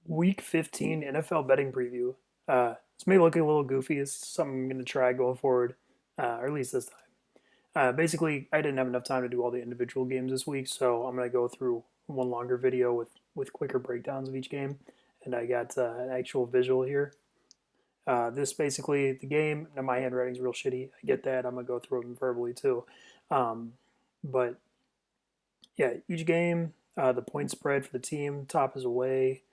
Week 15 NFL betting preview. It's maybe looking a little goofy. It's something I'm going to try going forward, or at least this time. Basically, I didn't have enough time to do all the individual games this week, so I'm going to go through one longer video with quicker breakdowns of each game. And I got an actual visual here. This basically, the game, now my handwriting's real shitty. I get that. I'm going to go through them verbally too. Um, but yeah, each game, the point spread for the team, top is away,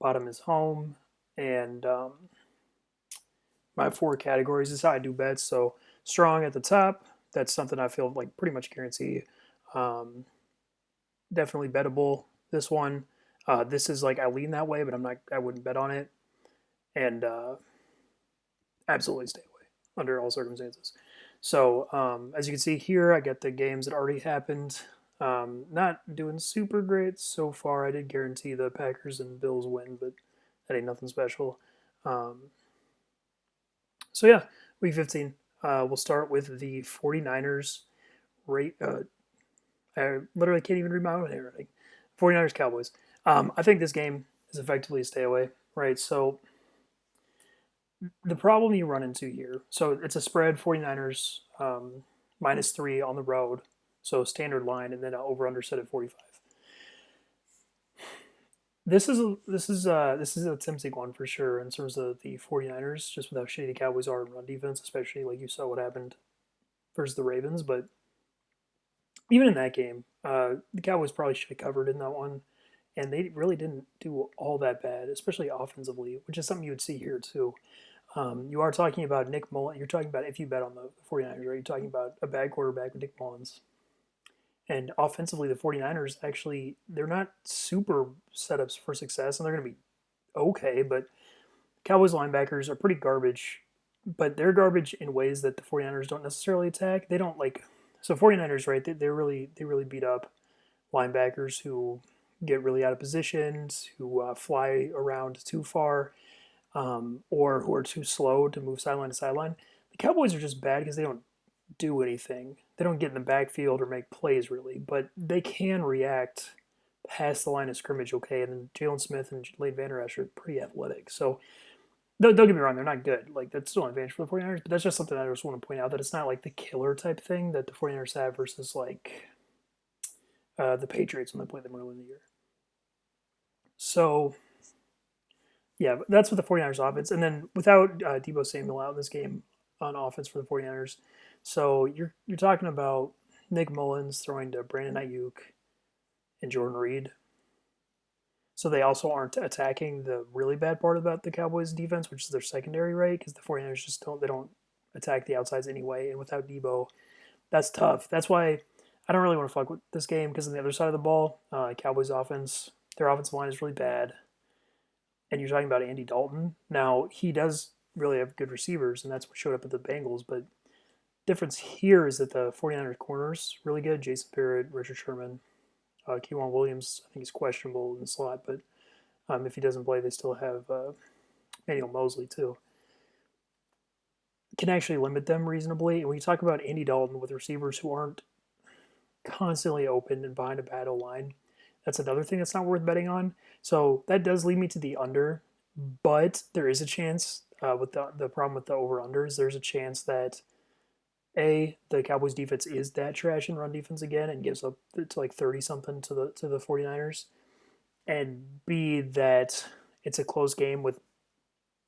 bottom is home, and my four categories is how I do bets. So strong at the top, that's something I feel like pretty much guarantee. Um, Definitely bettable. This one, this is like I lean that way, but I wouldn't bet on it, and absolutely stay away under all circumstances. So as you can see here, I got the games that already happened. Not doing super great so far. I did guarantee the Packers and Bills win, but that ain't nothing special. Um, So yeah, week 15. We'll start with the 49ers rate. I literally can't even read my own handwriting. 49ers Cowboys. I think this game is effectively a stay away, right? So the problem you run into here, so it's a spread 49ers -3 on the road. So standard line and then over under set at 45. This is a tempting one for sure in terms of the 49ers, just with how shitty the Cowboys are in run defense, especially like you saw what happened versus the Ravens. But even in that game, the Cowboys probably should have covered in that one, and they really didn't do all that bad, especially offensively, which is something you would see here too. You are talking about Nick Mullins. You're talking about if you bet on the 49ers, right? You're talking about a bad quarterback with Nick Mullins. And offensively, the 49ers actually, they're not super setups for success, and they're going to be okay, but Cowboys linebackers are pretty garbage, but they're garbage in ways that the 49ers don't necessarily attack. They don't like, so 49ers, right? They really beat up linebackers who get really out of positions, who fly around too far, or who are too slow to move sideline to sideline. The Cowboys are just bad because they don't do anything. They don't get in the backfield or make plays really, but they can react past the line of scrimmage okay. And then Jalen Smith and Leighton Vander Esch are pretty athletic. So don't get me wrong, they're not good. Like, that's still an advantage for the 49ers, but that's just something I just want to point out that it's not like the killer type thing that the 49ers have versus like the Patriots when they play them early in the year. So yeah, that's what the 49ers offense. And then without Debo Samuel out in this game on offense for the 49ers, so you're talking about Nick Mullins throwing to Brandon Ayuk and Jordan Reed. So they also aren't attacking the really bad part about the Cowboys defense, which is their secondary, right? Because the 49ers just don't attack the outsides anyway. And without Debo, that's tough. That's why I don't really want to fuck with this game because on the other side of the ball, Cowboys offense, their offensive line is really bad. And you're talking about Andy Dalton. Now, he does really have good receivers, and that's what showed up at the Bengals. But difference here is that the 49ers corners really good. Jason Barrett, Richard Sherman, Keywan Williams, I think he's questionable in the slot, but if he doesn't play, they still have Manuel Mosley too. Can actually limit them reasonably. And when you talk about Andy Dalton with receivers who aren't constantly open and behind a battle line, that's another thing that's not worth betting on. So that does lead me to the under, but there is a chance with the problem with the over unders. There's a chance that the Cowboys defense is that trash in run defense again and gives up to like 30 something to the 49ers, and B, that it's a close game with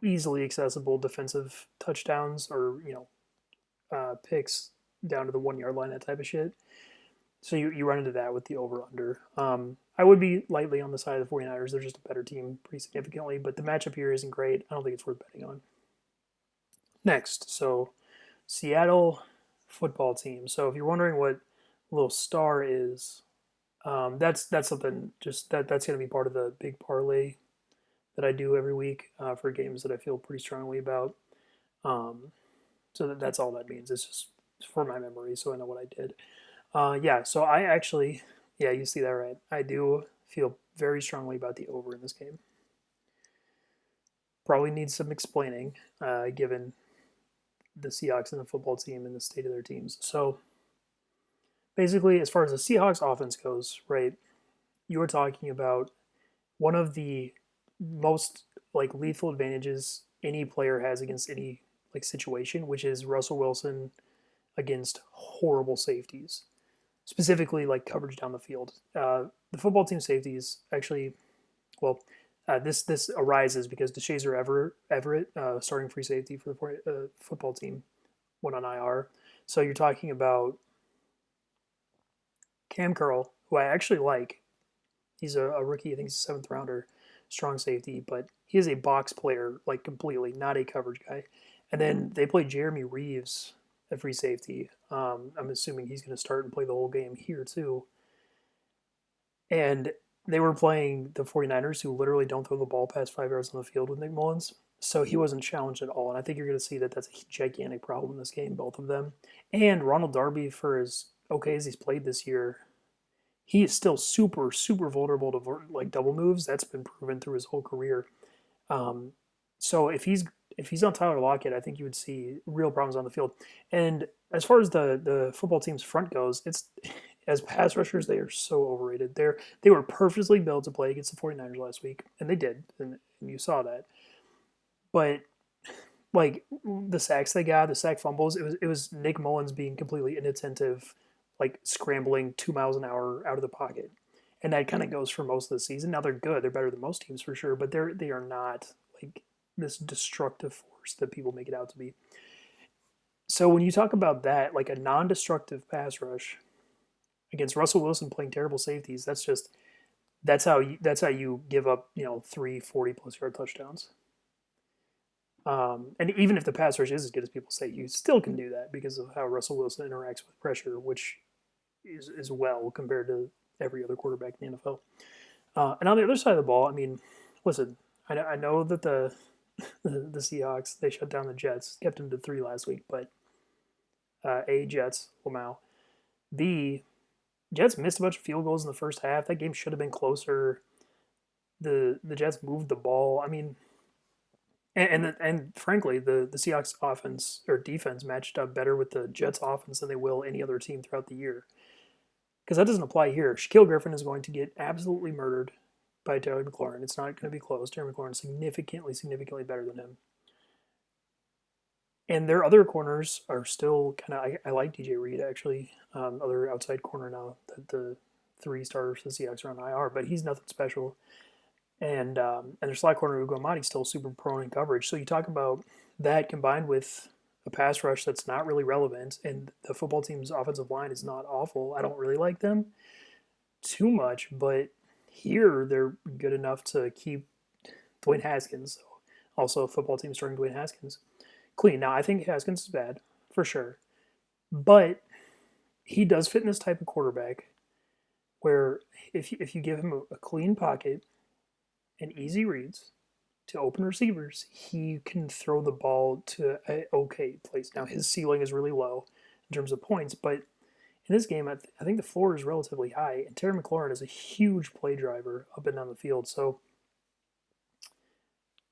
easily accessible defensive touchdowns or picks down to the 1 yard line, that type of shit. So you run into that with the over under. I would be lightly on the side of the 49ers. They're just a better team pretty significantly, but the matchup here isn't great. I don't think it's worth betting on. Next, so Seattle football team. So if you're wondering what little star is, that's something just that's going to be part of the big parlay that I do every week for games that I feel pretty strongly about. Um, so that's all that means. It's just for my memory, so I know what I did. Yeah, so I actually, yeah, you see that right. I do feel very strongly about the over in this game. Probably needs some explaining, given the Seahawks and the football team and the state of their teams. So basically, as far as the Seahawks offense goes, right, you were talking about one of the most like lethal advantages any player has against any like situation, which is Russell Wilson against horrible safeties, specifically like coverage down the field. The football team safeties actually, well, this arises because DeShazer Everett, starting free safety for the football team, went on IR. So you're talking about Cam Curl, who I actually like. He's a rookie. I think he's a seventh rounder, strong safety, but he is a box player, like completely, not a coverage guy. And then they played Jeremy Reeves at free safety. I'm assuming he's going to start and play the whole game here too. And they were playing the 49ers, who literally don't throw the ball past 5 yards on the field with Nick Mullins. So he wasn't challenged at all. And I think you're going to see that that's a gigantic problem in this game, both of them. And Ronald Darby, for as okay as he's played this year, he is still super, super vulnerable to like double moves. That's been proven through his whole career. Um, so if he's on Tyler Lockett, I think you would see real problems on the field. And as far as the football team's front goes, it's as pass rushers, they are so overrated. They were purposely built to play against the 49ers last week, and they did, and you saw that. But like the sacks they got, the sack fumbles, it was Nick Mullins being completely inattentive, like scrambling 2 miles an hour out of the pocket. And that kind of goes for most of the season. Now they're good; they're better than most teams for sure, but they are not like this destructive force that people make it out to be. So when you talk about that, like a non-destructive pass rush against Russell Wilson playing terrible safeties, that's how you give up 3 40+ yard touchdowns. And even if the pass rush is as good as people say, you still can do that because of how Russell Wilson interacts with pressure, which is well compared to every other quarterback in the NFL. And on the other side of the ball, I mean, listen, I know that the Seahawks, they shut down the Jets, kept them to 3 last week, but Jets, Lamau. B, Jets missed a bunch of field goals in the first half. That game should have been closer. The Jets moved the ball. I mean, and frankly, the Seahawks offense or defense matched up better with the Jets offense than they will any other team throughout the year. Because that doesn't apply here. Shaquille Griffin is going to get absolutely murdered by Terry McLaurin. It's not going to be close. Terry McLaurin is significantly, significantly better than him. And their other corners are still kind of. I like DJ Reed actually, other outside corner now that the 3 starters for the Seahawks are on IR, but he's nothing special. And their slot corner Ugo Amadi's still super prone in coverage. So you talk about that combined with a pass rush that's not really relevant, and the football team's offensive line is not awful. I don't really like them too much, but here they're good enough to keep Dwayne Haskins, also a football team starting Dwayne Haskins, clean. Now I think Haskins is bad for sure, but he does fit in this type of quarterback where if you give him a clean pocket and easy reads to open receivers, he can throw the ball to an okay place. Now, his ceiling is really low in terms of points, but in this game, I think the floor is relatively high, and Terry McLaurin is a huge play driver up and down the field. So,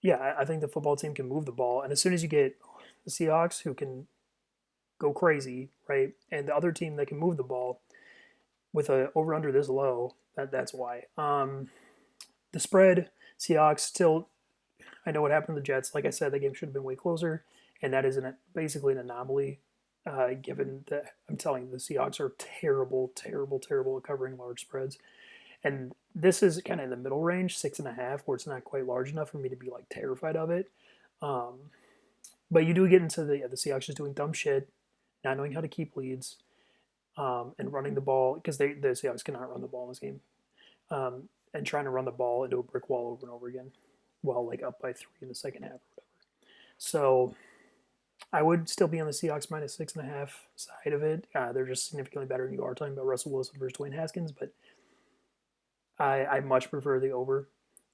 yeah, I think the football team can move the ball, and as soon as you get the Seahawks who can go crazy, right, and the other team that can move the ball with a over under this low, that's why. The spread, Seahawks still. I know what happened to the Jets. Like I said, the game should have been way closer, and that is basically an anomaly. Given that I'm telling you, the Seahawks are terrible, terrible, terrible at covering large spreads, and this is kind of in the middle range, 6.5, where it's not quite large enough for me to be like terrified of it. Um, but you do get into the Seahawks just doing dumb shit, not knowing how to keep leads, and running the ball because the Seahawks cannot run the ball in this game. And trying to run the ball into a brick wall over and over again while like up by 3 in the second half or whatever. So I would still be on the Seahawks minus 6.5 side of it. They're just significantly better than you are talking about Russell Wilson versus Dwayne Haskins, but I much prefer the over,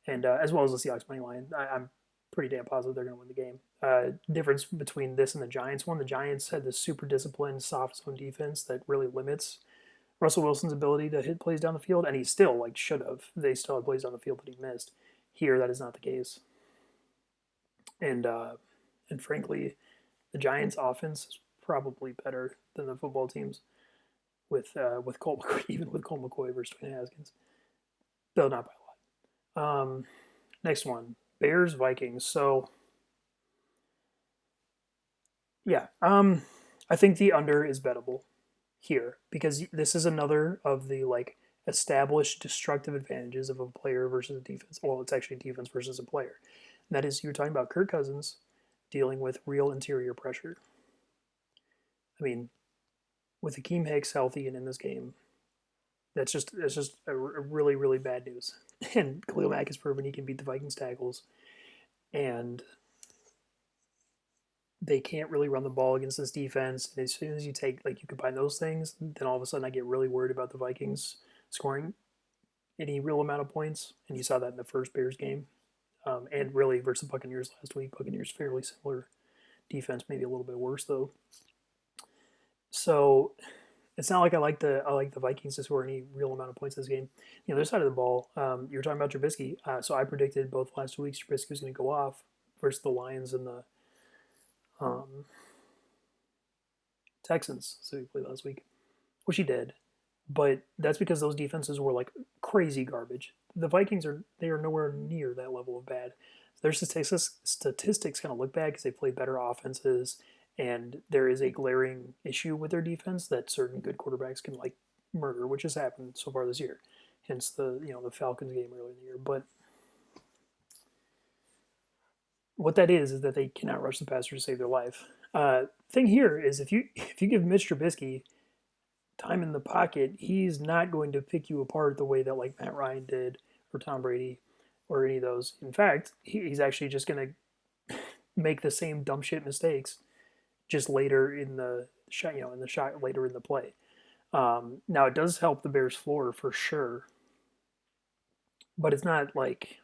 and as well as the Seahawks money line. I'm pretty damn positive they're going to win the game. Difference between this and the Giants one: the Giants had this super disciplined soft zone defense that really limits Russell Wilson's ability to hit plays down the field, and he still like should have. They still had plays down the field that he missed. Here, that is not the case, and frankly, the Giants' offense is probably better than the football teams with Colt McCoy, even with Colt McCoy versus Dwayne Haskins, though not by a lot. Next one, Bears Vikings. So yeah, I think the under is bettable here because this is another of the like established destructive advantages of a player versus a defense. Well, it's actually defense versus a player. And that is you're talking about Kirk Cousins dealing with real interior pressure. I mean, with Akeem Hicks healthy and in this game, that's just a really really bad news. And Khalil Mack has proven he can beat the Vikings tackles, and they can't really run the ball against this defense. And as soon as you take like you combine those things, then all of a sudden I get really worried about the Vikings scoring any real amount of points. And you saw that in the first Bears game, and really versus the Buccaneers last week. Buccaneers fairly similar defense, maybe a little bit worse though. So it's not like I like the Vikings to score any real amount of points this game. The other side of the ball, you were talking about Trubisky. So I predicted both last 2 weeks Trubisky was going to go off versus the Lions and the um, Texans, so we played last week, which he did. But that's because those defenses were like crazy garbage. The Vikings are nowhere near that level of bad. Their statistics kind of look bad because they played better offenses, and there is a glaring issue with their defense that certain good quarterbacks can like murder, which has happened so far this year. Hence the Falcons game earlier in the year. But what that is that they cannot rush the passer to save their life. Thing here is if you give Mitch Trubisky time in the pocket, he's not going to pick you apart the way that like Matt Ryan did or Tom Brady or any of those. In fact, he's actually just going to make the same dumb shit mistakes just later in the shot, in the shot later in the play. Now it does help the Bears' floor for sure, but it's not like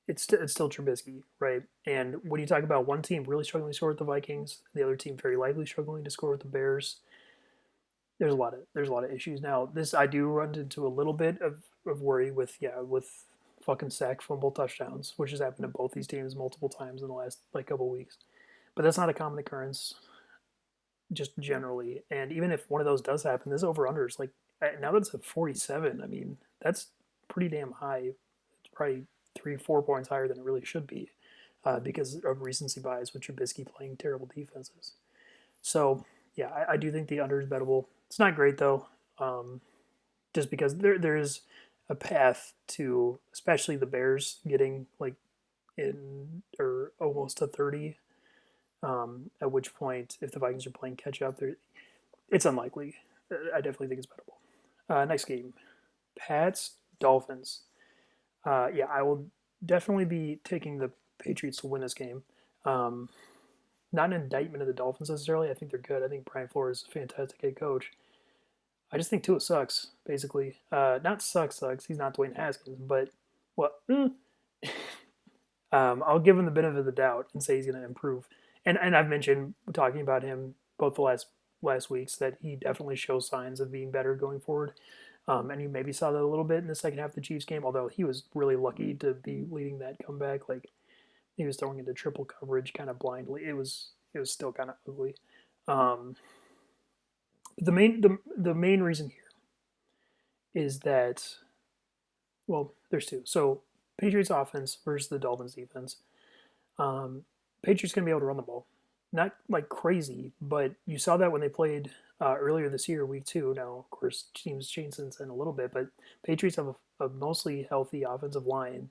it's still Trubisky, right? And when you talk about one team really struggling to score with the Vikings, the other team very likely struggling to score with the Bears, there's a lot of issues. Now this I do run into a little bit of worry with fucking sack fumble touchdowns, which has happened to both these teams multiple times in the last like couple of weeks. But that's not a common occurrence, just generally. And even if one of those does happen, this over under is like now that it's at 47. I mean that's pretty damn high. It's probably 3 4 points higher than it really should be because of recency bias with Trubisky playing terrible defenses. So yeah, I do think the under is bettable. It's not great though, just because there's a path to especially the Bears getting like in or almost to 30. At which point, if the Vikings are playing catch up, it's unlikely. I definitely think it's bettable. Next game, Pats Dolphins. Yeah, I will definitely be taking the Patriots to win this game. Um, Not an indictment of the Dolphins necessarily. I think they're good. I think Brian Flores is a fantastic head coach. I just think Tua sucks, basically. Not sucks. He's not Dwayne Haskins, but well, I'll give him the benefit of the doubt and say he's going to improve. And I've mentioned talking about him both the last weeks that he definitely shows signs of being better going forward. And you maybe saw that a little bit in the second half of the Chiefs game, although he was really lucky to be leading that comeback. Like he was throwing into triple coverage kind of blindly. It was still kind of ugly. Um, the main reason here is that there's two. So Patriots offense versus the Dolphins defense. Um, Patriots gonna be able to run the ball, not like crazy, but you saw that when they played earlier this year, week two. Now, of course, teams changed since then a little bit, but Patriots have a mostly healthy offensive line,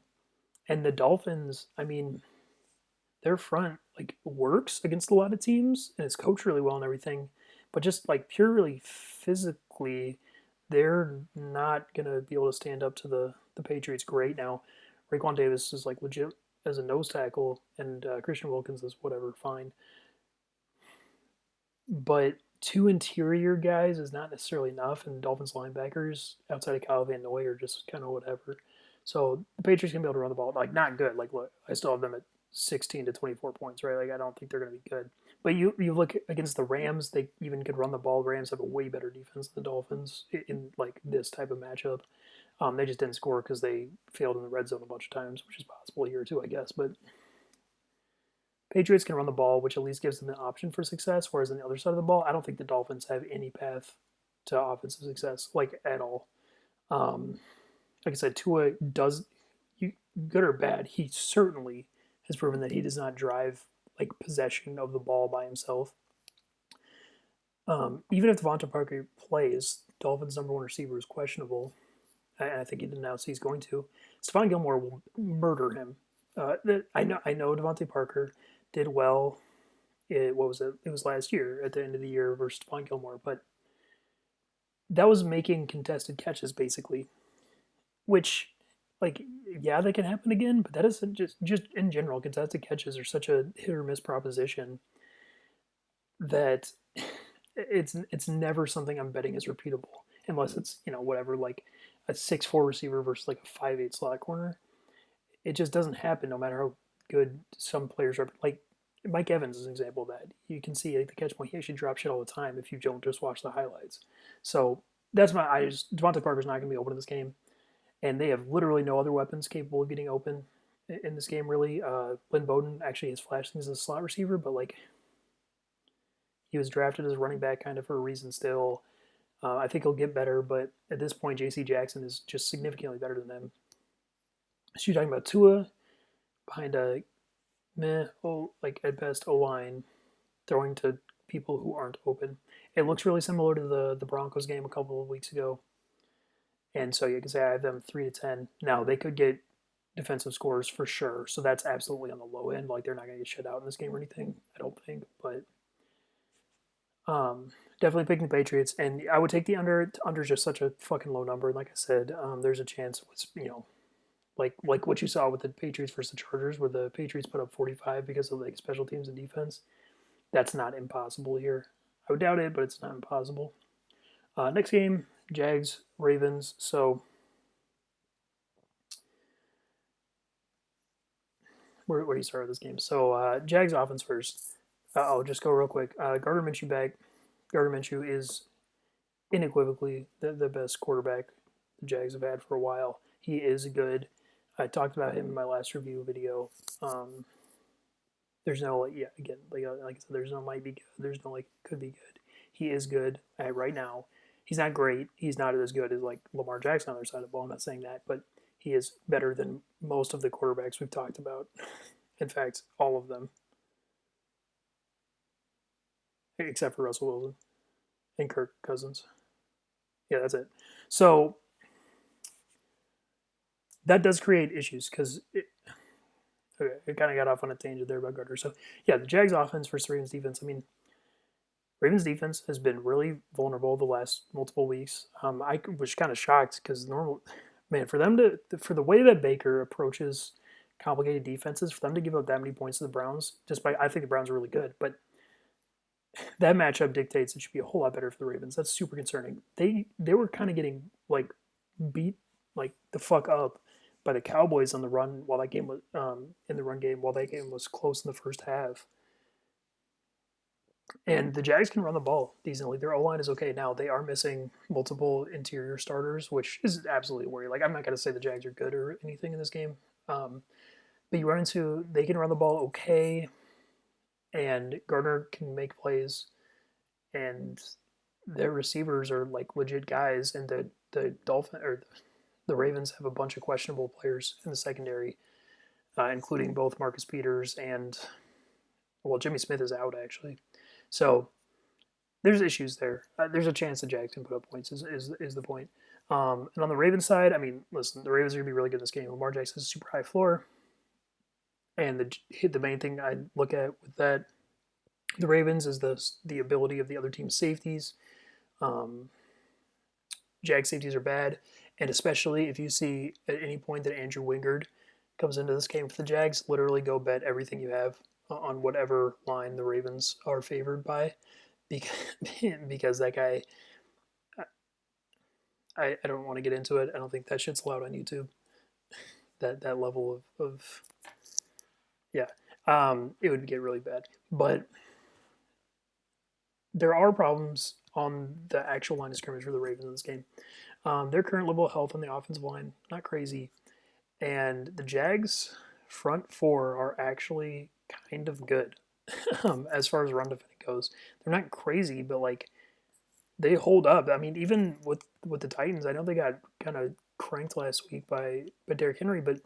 and the Dolphins. I mean, their front like works against a lot of teams, and it's coached really well and everything, but just like purely physically, they're not gonna be able to stand up to the Patriots great now. Raekwon Davis is like legit as a nose tackle, and Christian Wilkins is whatever, fine. But two interior guys is not necessarily enough, and Dolphins linebackers outside of Kyle Van Noy are just kind of whatever. So the Patriots can be able to run the ball, like not good. Like look, I still have them at 16 to 24 points, right? Like I don't think they're going to be good. But you look against the Rams, they even could run the ball. Rams have a way better defense than the Dolphins in like this type of matchup. They just didn't score because they failed in the red zone a bunch of times, which is possible here too, I guess. But Patriots can run the ball, which at least gives them an option for success. Whereas on the other side of the ball, I don't think the Dolphins have any path to offensive success, like at all. Um, like I said, Tua does good or bad, he certainly has proven that he does not drive like possession of the ball by himself. Even if Devonta Parker plays, Dolphins' number one receiver is questionable. I think he announced he's going to. Stephon Gilmore will murder him. I know Devontae Parker did well. What was it? It was last year at the end of the year versus Stephon Gilmore, but that was making contested catches basically, which like yeah, they can happen again, but that is just in general contested catches are such a hit or miss proposition that it's never something I'm betting is repeatable unless it's whatever like a 6'4" receiver versus like a 5'8" slot corner. It just doesn't happen no matter how good some players are. Like Mike Evans is an example of that. You can see like the catch point. He actually drops shit all the time if you don't just watch the highlights. So that's my. Devontae Parker's not going to be open in this game, and they have literally no other weapons capable of getting open in this game. Really, Lynn Bowden actually has flashed things as a slot receiver, but like he was drafted as a running back kind of for a reason still. I think he'll get better, but at this point, J.C. Jackson is just significantly better than them. So you're talking about Tua behind a like at best O-line, throwing to people who aren't open. It looks really similar to the Broncos game a couple of weeks ago. And so you can say I have them 3-10. Now they could get defensive scores for sure. So that's absolutely on the low end. Like they're not going to get shut out in this game or anything. I don't think, but definitely picking the Patriots. And I would take the under. Under is just such a fucking low number. Like I said, there's a chance. Like what you saw with the Patriots versus the Chargers, where the Patriots put up 45 because of like special teams and defense. That's not impossible here. I would doubt it, but it's not impossible. Next game, Jags Ravens. So where do you start with this game? So Jags offense first. I'll just go real quick. Gardner Minshew back. Gardner Minshew is unequivocally the best quarterback the Jags have had for a while. He is good. I talked about him in my last review video. There's no again like I said, there's no might be good. There's no like could be good. He is good right now. He's not great. He's not as good as like Lamar Jackson on the other side of the ball. I'm not saying that, but he is better than most of the quarterbacks we've talked about. In fact, all of them, except for Russell Wilson and Kirk Cousins. Yeah, that's it. So that does create issues because it kind of got off on a tangent there about Gardner. So yeah, the Jags offense versus Ravens defense. I mean, Ravens defense has been really vulnerable the last multiple weeks. I was kind of shocked because for the way that Baker approaches complicated defenses, for them to give up that many points to the Browns, I think the Browns are really good, but that matchup dictates it should be a whole lot better for the Ravens. That's super concerning. They were kind of getting like beat like the fuck up by the Cowboys on the run while that game was in the run game while that game was close in the first half. And the Jags can run the ball decently. Their O-line is okay now. They are missing multiple interior starters, which is absolutely a worry. Like I'm not going to say the Jags are good or anything in this game, but you run into they can run the ball okay, and Gardner can make plays, and their receivers are like legit guys, and the Ravens have a bunch of questionable players in the secondary, including both Marcus Peters and Jimmy Smith is out actually. So there's issues there. There's a chance the Jags can put up points. Is the point? And on the Ravens side, I mean, listen, the Ravens are gonna be really good in this game. Lamar Jackson has a super high floor, and the main thing I look at with that the Ravens is the ability of the other team's safeties. Jag safeties are bad, and especially if you see at any point that Andrew Wingard comes into this game for the Jags, literally go bet everything you have on whatever line the Ravens are favored by, because that guy, I don't want to get into it. I don't think that shit's allowed on YouTube. That level of yeah, it would get really bad. But there are problems on the actual line of scrimmage for the Ravens in this game. Their current level of health on the offensive line, not crazy. And the Jags' front four are actually kind of good as far as run defending goes. They're not crazy, but like they hold up. I mean, even with the Titans, I know they got kind of cranked last week by Derrick Henry, but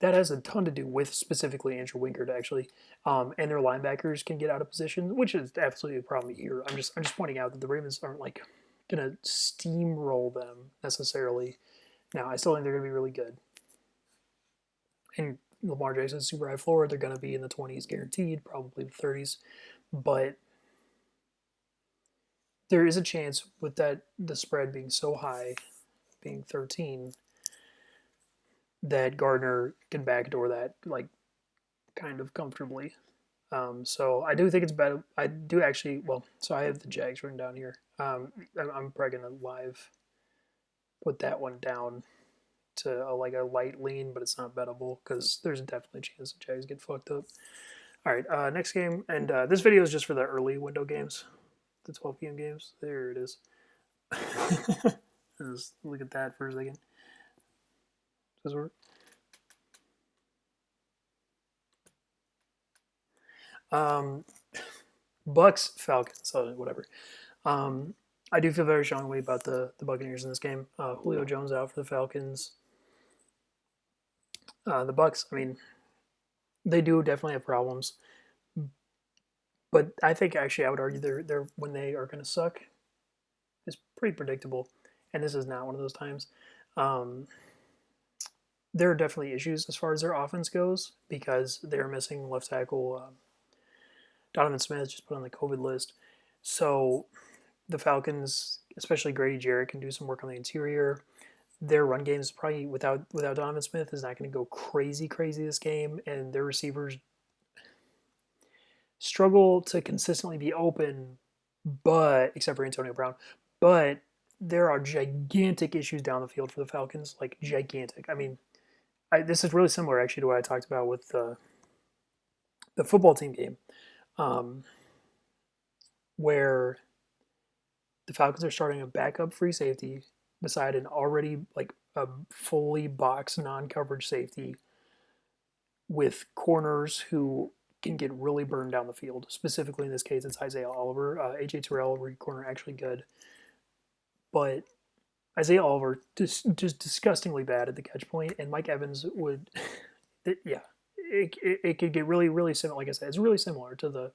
that has a ton to do with specifically Andrew Wingard actually, and their linebackers can get out of position, which is absolutely a problem here. I'm just pointing out that the Ravens aren't like gonna steamroll them necessarily. Now I still think they're gonna be really good, and Lamar Jackson's super high floor. They're gonna be in the 20s guaranteed, probably the 30s, but there is a chance with that the spread being so high, being 13, that Gardner can backdoor that like kind of comfortably. So I do think it's better. I do actually. Well, so I have the Jags written down here. I'm probably gonna live put that one down to like a light lean, but it's not bettable because there's definitely a chance the Jags get fucked up. All right, next game, and this video is just for the early window games, the 12 p.m. games. There it is. Let's look at that for a second. Does this work? Bucks, Falcons, so whatever. I do feel very strongly about the Buccaneers in this game. Julio Jones out for the Falcons. The Bucks, I mean, they do definitely have problems, but I think actually I would argue they're when they are going to suck is pretty predictable, and this is not one of those times. Um, there are definitely issues as far as their offense goes because they're missing left tackle. Donovan Smith just put on the COVID list, so the Falcons, especially Grady Jarrett, can do some work on the interior. Their run game is probably without Donovan Smith is not going to go crazy this game, and their receivers struggle to consistently be open, but except for Antonio Brown, but there are gigantic issues down the field for the Falcons, like gigantic. I mean, this is really similar actually to what I talked about with the football team game, um, where the Falcons are starting a backup free safety beside an already like a fully boxed non-coverage safety with corners who can get really burned down the field. Specifically in this case, it's Isaiah Oliver. AJ Terrell, Reed corner, actually good, but Isaiah Oliver just disgustingly bad at the catch point, and Mike Evans would, yeah, it could get really similar. Like I said, it's really similar to the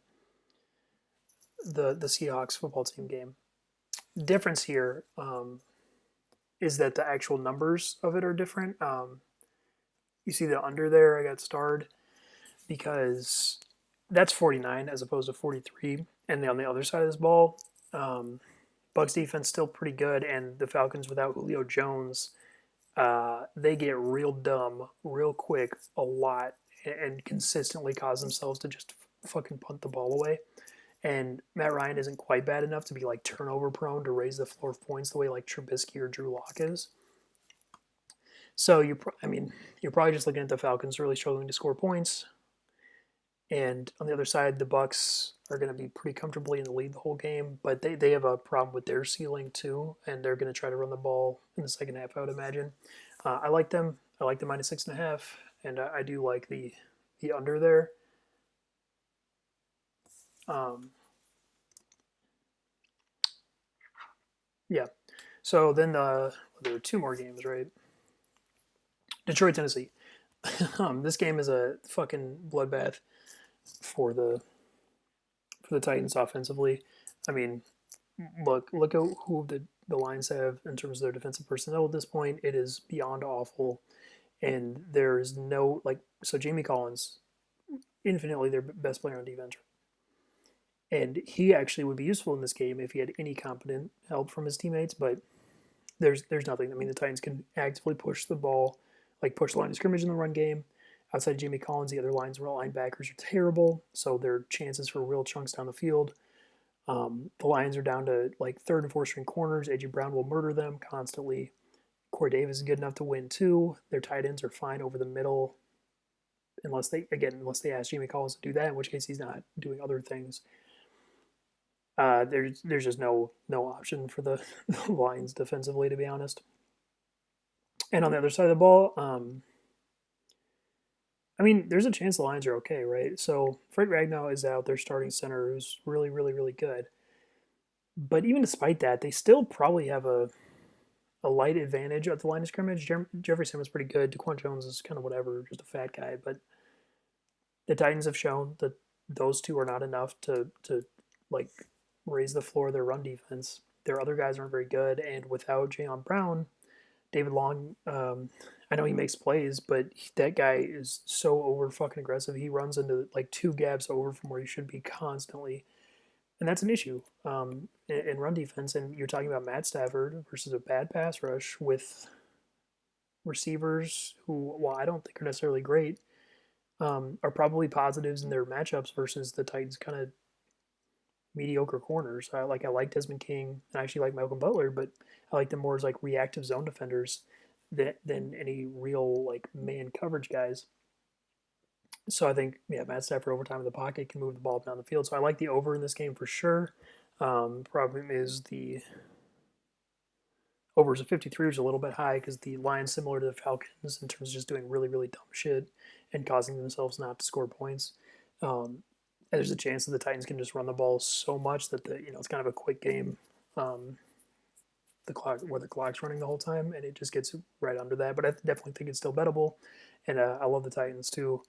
Seahawks football team game. Difference here is that the actual numbers of it are different. You see the under there, I got starred because that's 49 as opposed to 43. And then on the other side of this ball, Bucks defense still pretty good, and the Falcons without Julio Jones, they get real dumb real quick a lot and consistently cause themselves to just fucking punt the ball away. And Matt Ryan isn't quite bad enough to be like turnover prone to raise the floor of points the way like Trubisky or Drew Lock is. So you're probably just looking at the Falcons really struggling to score points, and on the other side, the Bucks are going to be pretty comfortably in the lead the whole game, but they have a problem with their ceiling too, and they're going to try to run the ball in the second half, I would imagine. I like them. I like the -6.5, and I do like the under there. Yeah. So then there are two more games, right? Detroit, Tennessee. This game is a fucking bloodbath for the Titans offensively. I mean, look at who the Lions have in terms of their defensive personnel at this point. It is beyond awful, and there's no like. So Jamie Collins, infinitely their best player on defense, and he actually would be useful in this game if he had any competent help from his teammates. But there's nothing. I mean, the Titans can actively push the ball, like push the line of scrimmage in the run game. Outside of Jamie Collins, the other linebackers are terrible, so their chances for real chunks down the field. The Lions are down to like third and fourth string corners. A.J. Brown will murder them constantly. Corey Davis is good enough to win too. Their tight ends are fine over the middle, unless they ask Jamie Collins to do that, in which case he's not doing other things. There's just no option for the Lions defensively, to be honest. And on the other side of the ball, I mean, there's a chance the Lions are okay, right? So Fred Ragnow is out, their starting center, who's really good. But even despite that, they still probably have a a light advantage at the line of scrimmage. Jeffrey Simmons is pretty good. Daquan Jones is kind of whatever, just a fat guy. But the Titans have shown that those two are not enough to like raise the floor of their run defense. Their other guys aren't very good, and without Jayon Brown, David Long, I know he makes plays, but that guy is so over fucking aggressive. He runs into like two gaps over from where he should be constantly, and that's an issue in run defense. And you're talking about Matt Stafford versus a bad pass rush with receivers who, while I don't think are necessarily great, are probably positives in their matchups versus the Titans' kind of mediocre corners. I like Desmond King, and I actually like Malcolm Butler, but I like them more as like reactive zone defenders than any real like man coverage guys. So I think Matt Stafford over time in the pocket can move the ball down the field. So I like the over in this game for sure. Problem is the overs of 53 is a little bit high because the line's similar to the Falcons in terms of just doing really, really dumb shit and causing themselves not to score points. There's a chance that the Titans can just run the ball so much that it's kind of a quick game. The clock's running the whole time, and it just gets right under that. But I definitely think it's still bettable, and I love the Titans too.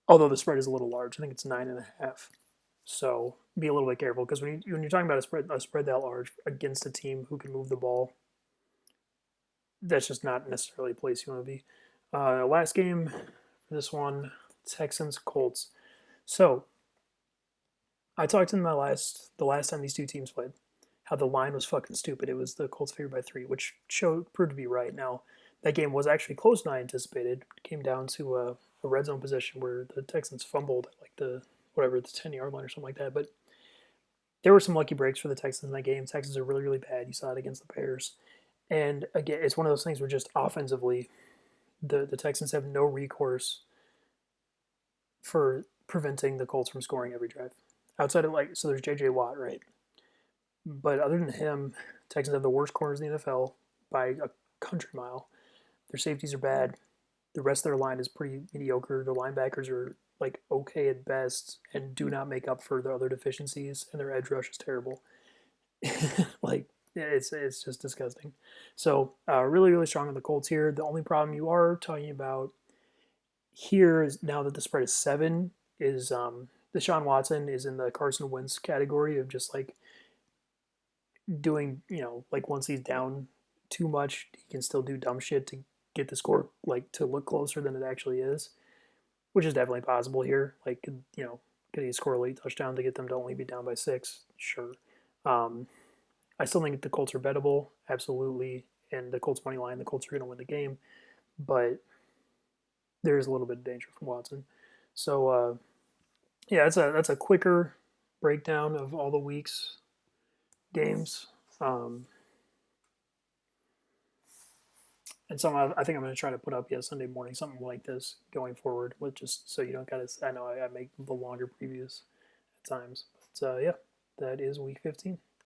Although the spread is a little large, I think it's 9.5. So be a little bit careful because when you're talking about a spread that large against a team who can move the ball, that's just not necessarily a place you want to be. Last game for this one, Texans Colts. So I talked in the last time these two teams played, how the line was fucking stupid. It was the Colts favored by 3, which proved to be right. Now that game was actually closer than I anticipated. It came down to a red zone possession where the Texans fumbled at like the 10-yard line or something like that. But there were some lucky breaks for the Texans in that game. Texans are really, really bad. You saw it against the Bears. And again, it's one of those things where just offensively, the Texans have no recourse for preventing the Colts from scoring every drive. Outside of so there's J.J. Watt, right? But other than him, Texans have the worst corners in the NFL by a country mile. Their safeties are bad. The rest of their line is pretty mediocre. Their linebackers are like okay at best and do not make up for their other deficiencies, and their edge rush is terrible. Like it's just disgusting. So really, really strong on the Colts here. The only problem you are talking about here is now that the spread is 7 is Deshaun Watson is in the Carson Wentz category of just like doing, like once he's down too much, he can still do dumb shit to get the score like to look closer than it actually is, which is definitely possible here. Like, could he score a late touchdown to get them to only be down by 6? Sure. I still think the Colts are bettable, absolutely, and the Colts money line, the Colts are going to win the game, but there is a little bit of danger from Watson. So, that's a quicker breakdown of all the week's games. And some I think I'm going to try to put up Sunday morning something like this going forward, with just so you don't gotta. I know I make the longer previews at times, but that is week 15.